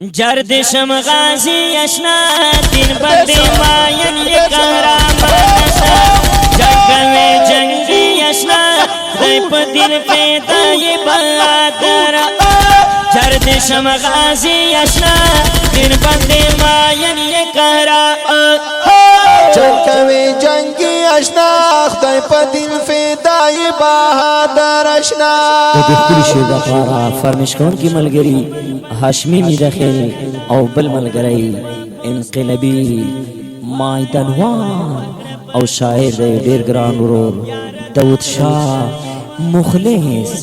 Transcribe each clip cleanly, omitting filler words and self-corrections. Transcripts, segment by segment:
جردشم غازی اشنا دین بندی ماین یک قهرمان اشنا جنگوی جنگی اشنا خدای پا دل پیدای بہادر جردشم غازی اشنا دین بندی ماین یک قهرمان جنگوی جنگی اشنا خدای پا دل پیدای بہادر اشنا د خپل شی د پاره فرمش کون کی ملګری هاشمی میدخل او بل ملګری انقلابی مایدانوان او شاعر د ډیر ګران ورور داود شاه مخلص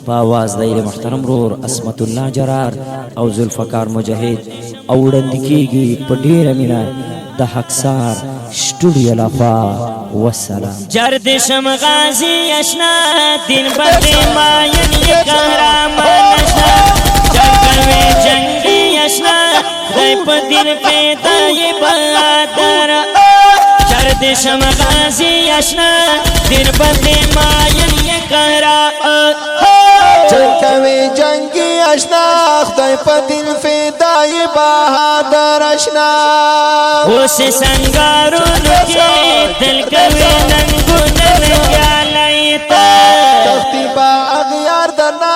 په आवाज د محترم ورور اسمت الله جرار او ذوالفقار مجاهد او وړاندې په ډیر مینا د حقسار سټوډیو لخوا والسلام جردشم غازی اشنا دین بندی ماین یک قهرمان اشنا جنگوی جنگی اشنا خدای پا دل پیدای بہادر جردشم غازی اشنا دین بندی ماین یک قهرمان جنگوی جنگی اشنا خدای پا دل پیدای بہادر اشنا اوس سنگارونو کې دل کوي ننګو ننګیالی تا تختی با اغیار درنا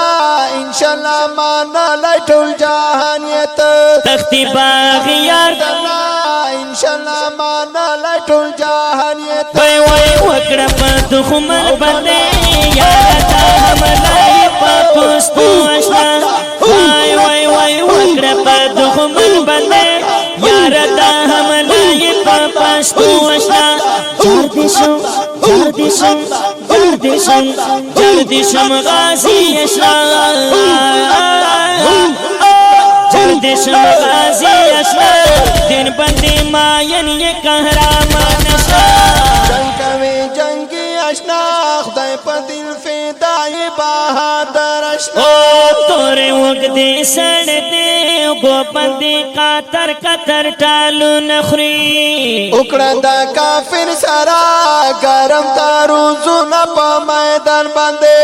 انشاءاللہ مانا لٹول جہانیت تختی باغ یار درنا انشاءاللہ مانا لٹول جہانیت وای وای وکړه په دښمن باندې یار تا حمله په پوستو اشنا وای وای وای وکړه په دښمن باندې یار تا حمله په پوستو اشنا جردشم غازی اشنا جردشم غازی اشنا دین بندی ماین یک قهرمان اشنا جنگوی جنگی اشنا خدای پا دل فدای بہادر اشنا توره وقتی سڑتے گوپندی قطر قطر ٹالو نخری اکڑا دا کافر سرا گرم تاروزونا پا میدان باندے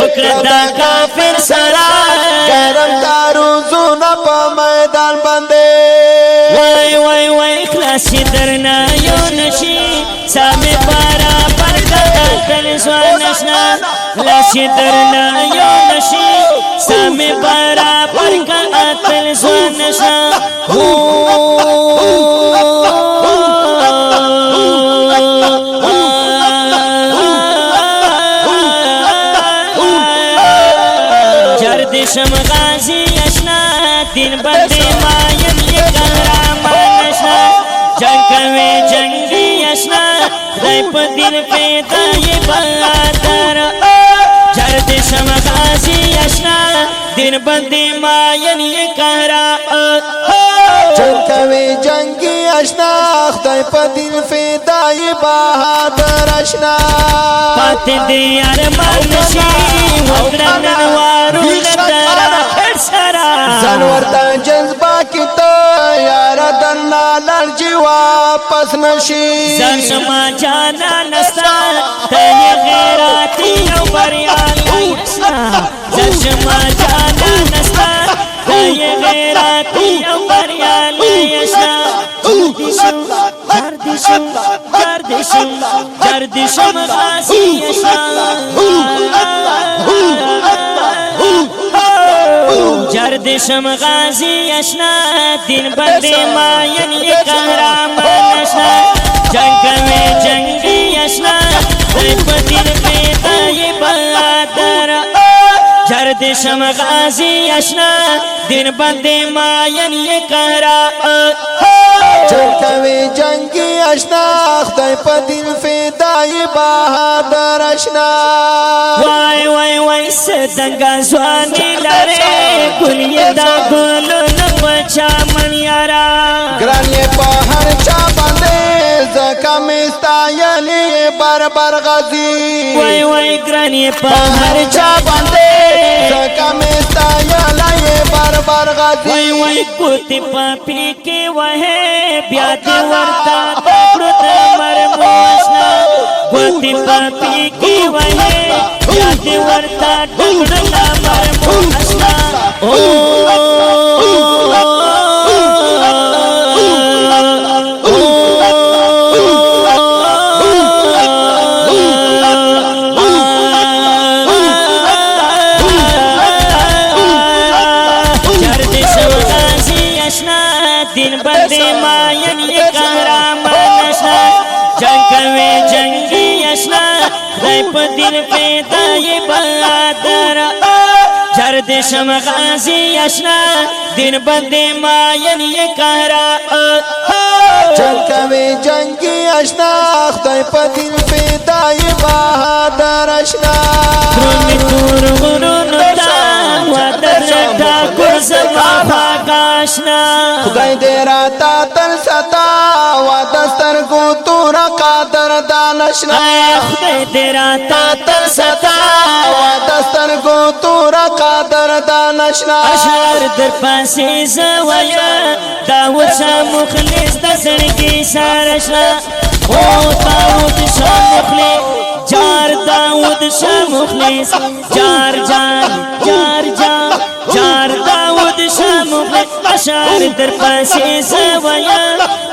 اکڑا دا کافر سرا گرم تاروزونا پا میدان باندے وای وای وای خلاصی درنا یو نشی سامی پارا پرکا تل زوان اشنا خلاصی درنا یو نشی سامی پارا پرکا تل زوان اشنا جردشم غازی اشنا دین بندی ماین یک قهرمان اشنا جنگوی جنگی اشنا خدای پا دل پیدای بہادر جردشم غازی اشنا دین بندی ماین یک قهرمان جنگوی جنگی اشنا خدای پا دل فدای بہادر اشنا پاتې دی ارمان نشي وکړه ننوارو لدارا خیر سرا زنورتا جذبہ کی تو یار درنا لرجی واپس نشی زن شما جانا نستا تنی غیراتی او بریالی اشنا زن شما جانا نستا تنی غیراتی او بریالی اشنا جردشم غازی اشنا جردشم غازی اشنا دین بندی ماین یک قهرمان اشنا جنگوی جنگی اشنا خدای پا دل پیدای بہادر جردشم غازی اشنا دین بندی ماین یک قهرمان جنگوی جنگی اشنا خدای پا دل فدای بہادر اشنا وای وای وای ستنگا زوانی لاره گلی دا گلو نپچا من یارا گرانی پا ہر چا باندے زکم استایلی بربر غزی وای وای گرانی پا ہر چا باندے زکم استایلی بربر غزی وای وای کوتی پاپی کی وہے بیادی ورطا دکرد مرمو اشنا کوتی پاپی کی وہے بیادی ورطا دکرد مرمو اشنا اشنا دین بندے ماین یہ قهرمان اشنا جنگ کوي جنگی اشنا خدای په دل پیدا یې بهادر جرد شم غازی اشنا دین بندے ماین یہ قهرمان جنگ کوي جنگی اشنا خدای په دل پیدای بهادر اشنا درون تور غرونو تا ودر ټاکور زما خواږه اشنا خدای دې راته تل ستا وعده سترګو تور قادر دانشنا خدای دې راته تل ستا وعده سترګو تور قادر دانشنا اشعار در پاسې زوایا داود شاه مخلص د زړګي سارشنا او داود شاه مخلص جار داود شاه مخلص جار جان جار جان جار داود شاه مخلص اشعار در پاسې زوایا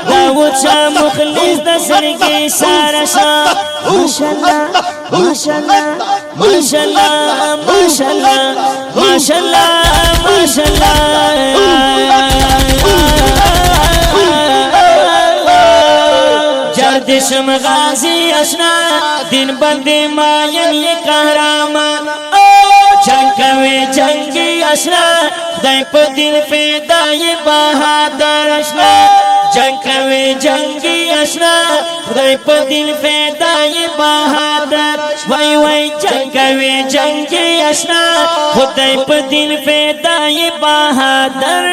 داود شاه مخلص د زړګي سارشنا ماشاءالله ماشاءالله ماشاءالله ماشاءالله ماشاءالله ماشاءالله جردشم غازی اشنا دین بندے ماین یہ قهرمان جنگ کوي جنگی اشنا خدای په دل پیدا یہ بہادر اشنا جنگ کوي جنگی اشنا خدای په دل پیدا یہ بہادر وای وای جنگ کوي جنگی اشنا خدای په دل پیدا یہ بہادر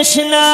اشنا